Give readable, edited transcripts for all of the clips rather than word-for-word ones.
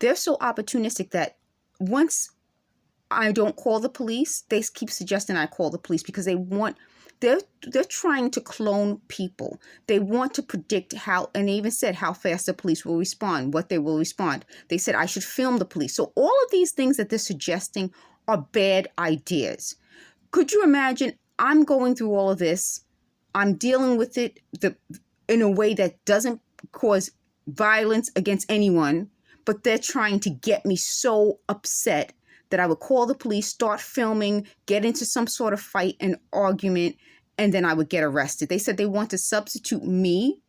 they're so opportunistic that once I don't call the police, they keep suggesting I call the police because they're trying to clone people. They want to predict how, and they even said how fast the police will respond, what they will respond. They said I should film the police. So all of these things that they're suggesting are bad ideas. Could you imagine? I'm going through all of this. I'm dealing with it in a way that doesn't cause violence against anyone, but they're trying to get me so upset that I would call the police, start filming, get into some sort of fight and argument, and then I would get arrested. They said they want to substitute me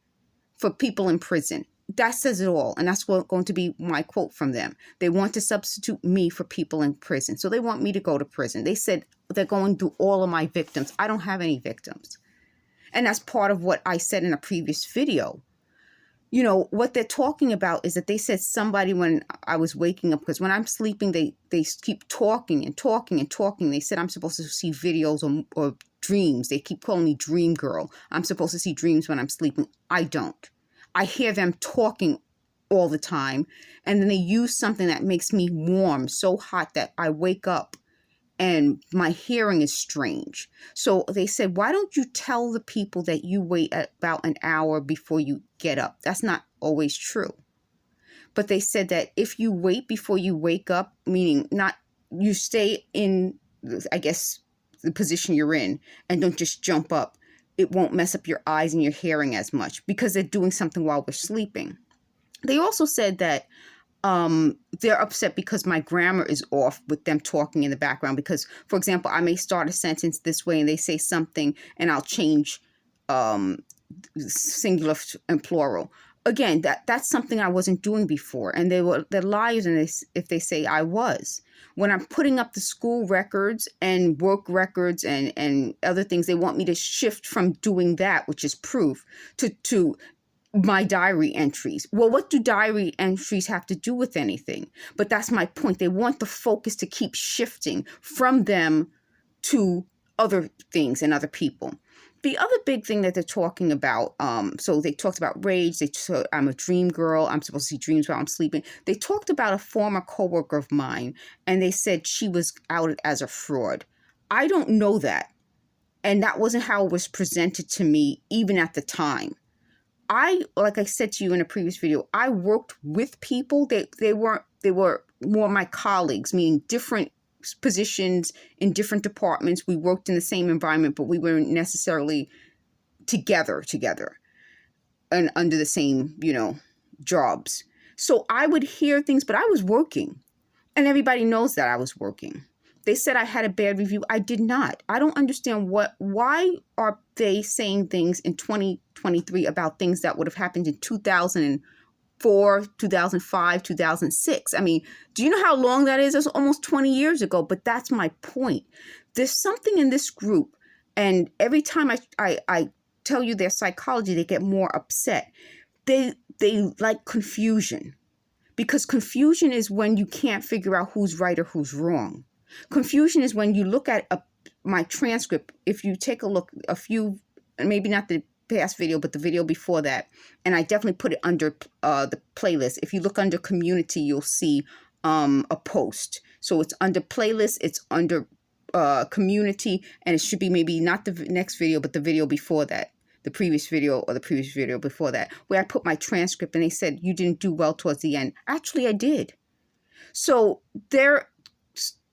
for people in prison. That says it all. And that's going to be my quote from them. They want to substitute me for people in prison. So they want me to go to prison. They said they're going through all of my victims. I don't have any victims. And that's part of what I said in a previous video. You know, what they're talking about is that they said somebody when I was waking up, because when I'm sleeping, they keep talking and talking and talking. They said I'm supposed to see videos or dreams. They keep calling me dream girl. I'm supposed to see dreams when I'm sleeping. I don't. I hear them talking all the time. And then they use something that makes me warm, so hot that I wake up and my hearing is strange. So they said, why don't you tell the people that you wait about an hour before you get up? That's not always true. But they said that if you wait before you wake up, meaning not you stay in, I guess, the position you're in and don't just jump up, it won't mess up your eyes and your hearing as much because they're doing something while we're sleeping. They also said that they're upset because my grammar is off with them talking in the background. Because, for example, I may start a sentence this way and they say something and I'll change singular and plural. Again, that's something I wasn't doing before. And they're liars if they say I was. When I'm putting up the school records and work records and other things, they want me to shift from doing that, which is proof, to my diary entries. Well, what do diary entries have to do with anything? But that's my point. They want the focus to keep shifting from them to other things and other people. The other big thing that they're talking about, so they talked about rage. I'm a dream girl. I'm supposed to see dreams while I'm sleeping. They talked about a former coworker of mine, and they said she was outed as a fraud. I don't know that. And that wasn't how it was presented to me, even at the time. Like I said to you in a previous video, I worked with people. They were more my colleagues, meaning different positions in different departments. We worked in the same environment, but we weren't necessarily together and under the same, jobs. So I would hear things, but I was working, and everybody knows that I was working. They said I had a bad review. I did not. I don't understand why are they saying things in 2023 about things that would have happened in 2004, 2005, 2006. I mean, do you know how long that is? That's almost 20 years ago, but that's my point. There's something in this group, and every time I tell you their psychology, they get more upset. They like confusion, because confusion is when you can't figure out who's right or who's wrong. Confusion is when you look at my transcript. If you take a look, maybe not the past video, but the video before that, and I definitely put it under the playlist. If you look under community, you'll see a post. So it's under playlist, it's under community, and it should be maybe not the next video, but the video before that, the previous video or the previous video before that, where I put my transcript and they said, you didn't do well towards the end. Actually, I did. So they're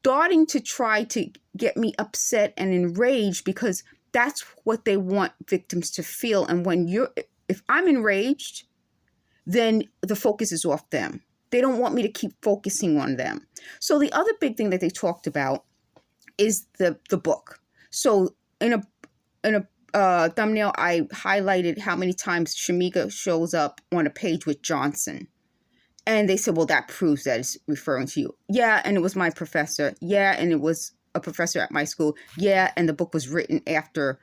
starting to try to get me upset and enraged because that's what they want victims to feel. And if I'm enraged, then the focus is off them. They don't want me to keep focusing on them. So the other big thing that they talked about is the book. So in a thumbnail, I highlighted how many times Shamega shows up on a page with Johnson. And they said, well, that proves that it's referring to you. Yeah, and it was my professor. Yeah, and it was a professor at my school. Yeah, and the book was written after